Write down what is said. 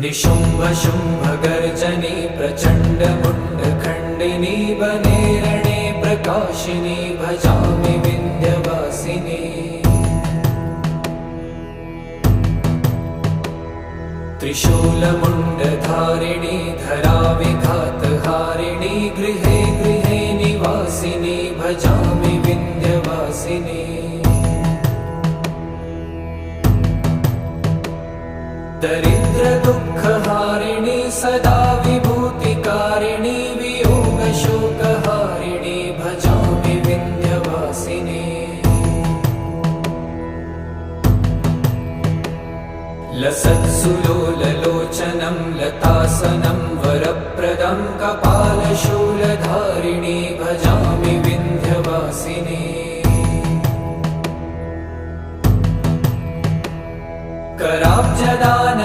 निशुम्भ शुम्भ गर्जनी प्रचण्ड मुण्डखण्डिनी वने रणे प्रकाशिनी भजामि विन्ध्यवासिनी। त्रिशूलमुण्डधारिणी धराविघातहारिणी गृहे गृहे निवासिनी भजामि विन्ध्यवासिनी। दरिद्र दुःखहारिणी सदा विभूतिकारिणी वियोगशोकहारिणी भजामि विन्ध्यवासिनी। लसत्सुलोललोचनं लतासनं वरप्रदं कपालशूलधारिणी भजामि विन्ध्यवासिनी। कराब्जदान